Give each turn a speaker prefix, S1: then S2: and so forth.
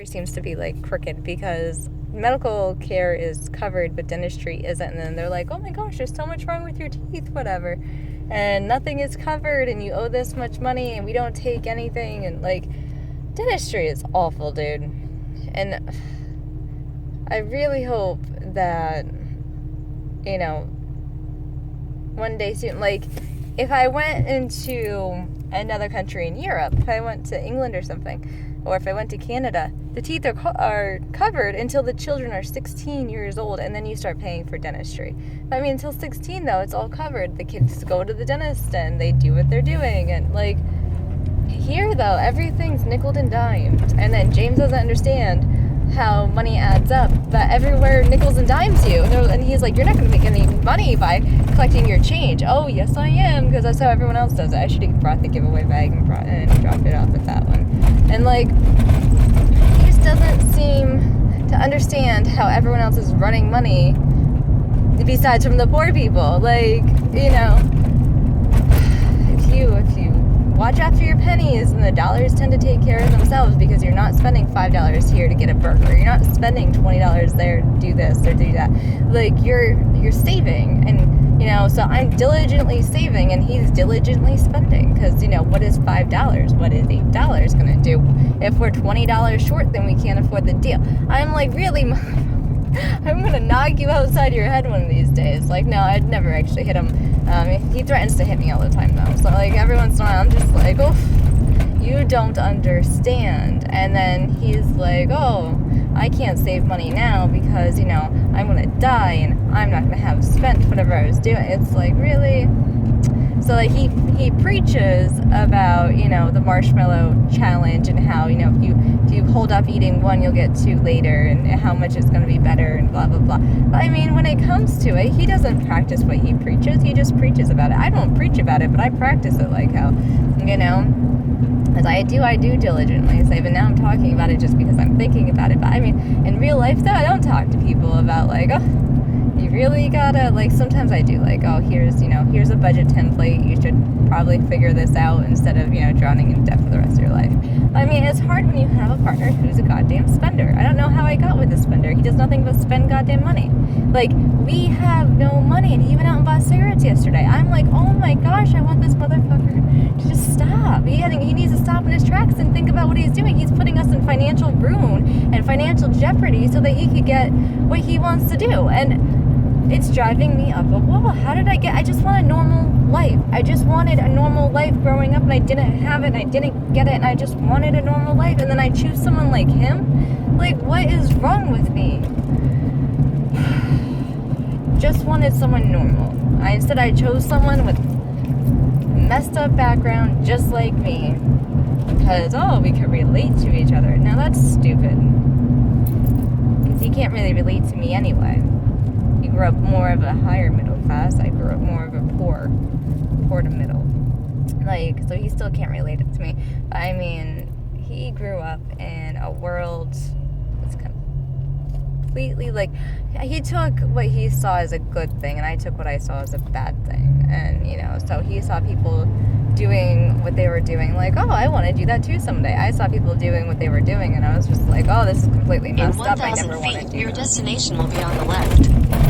S1: seems to be like crooked because medical care is covered but dentistry isn't, and then they're like, oh my gosh, there's so much wrong with your teeth, whatever, and nothing is covered and you owe this much money and we don't take anything, and like dentistry is awful, dude. And I really hope that, you know, one day soon, like if I went into another country in Europe, if I went to England or something, or if I went to Canada, the teeth are covered until the children are 16 years old, and then you start paying for dentistry. I mean, until 16, though, it's all covered. The kids go to the dentist, and they do what they're doing. And, like, here, though, everything's nickeled and dimed. And then James doesn't understand how money adds up, but everywhere nickels and dimes you. And he's like, you're not going to make any money by collecting your change. Oh, yes, I am, because that's how everyone else does it. I should have brought the giveaway bag and dropped it off at that one. And, like, he just doesn't seem to understand how everyone else is running money besides from the poor people. Like, you know, if you watch after your pennies, and the dollars tend to take care of themselves, because you're not spending $5 here to get a burger. You're not spending $20 there to do this or do that. Like, you're saving, and, you know, so I'm diligently saving, and he's diligently spending, because, you know, what is $5? What is $8 going to do? If we're $20 short, then we can't afford the deal. I'm like, really? I'm going to knock you outside your head one of these days. Like, no, I'd never actually hit him. He threatens to hit me all the time, though. So, like, every once in a while, I'm just like, oh, you don't understand. And then he's like, oh, I can't save money now because, you know, I'm going to die and I'm not going to have spent whatever I was doing. It's like, really? So, like, he preaches about, you know, the marshmallow challenge and how, you know, if you hold off eating one, you'll get two later, and how much it's going to be better and blah, blah, blah. But, I mean, when it comes to it, he doesn't practice what he preaches. He just preaches about it. I don't preach about it, but I practice it, like how, you know, as I do diligently save, and now I'm talking about it just because I'm thinking about it. But, I mean, in real life, though, I don't talk to people about, like, oh, you really gotta, like, sometimes I do, like, oh, here's a budget template, you should probably figure this out instead of, you know, drowning in debt for the rest of your life. I mean, it's hard when you have a partner who's a goddamn spender. I don't know how I got with this spender. He does nothing but spend goddamn money. Like, we have no money, and he went out and bought cigarettes yesterday. I'm like, oh my gosh, I want this motherfucker to just stop. He needs to stop in his tracks and think about what he's doing. He's putting us in financial ruin and financial jeopardy so that he could get what he wants to do. And it's driving me up a wall. I just want a normal life. I just wanted a normal life growing up, and I didn't have it, and I didn't get it, and I just wanted a normal life, and then I choose someone like him? Like, what is wrong with me? Just wanted someone normal. Instead, I chose someone with messed up background just like me, because, oh, we could relate to each other. Now, that's stupid, because he can't really relate to me anyway. He grew up more of a higher middle class. I grew up more of a poor to middle. Like, so he still can't relate it to me. But, I mean, he grew up in a world that's completely, like, he took what he saw as a good thing, and I took what I saw as a bad thing. And, you know, so he saw people doing what they were doing, like, oh, I want to do that too someday. I saw people doing what they were doing, and I was just like, oh, this is completely messed up. I never want to do
S2: your
S1: that.
S2: destination will be on the left.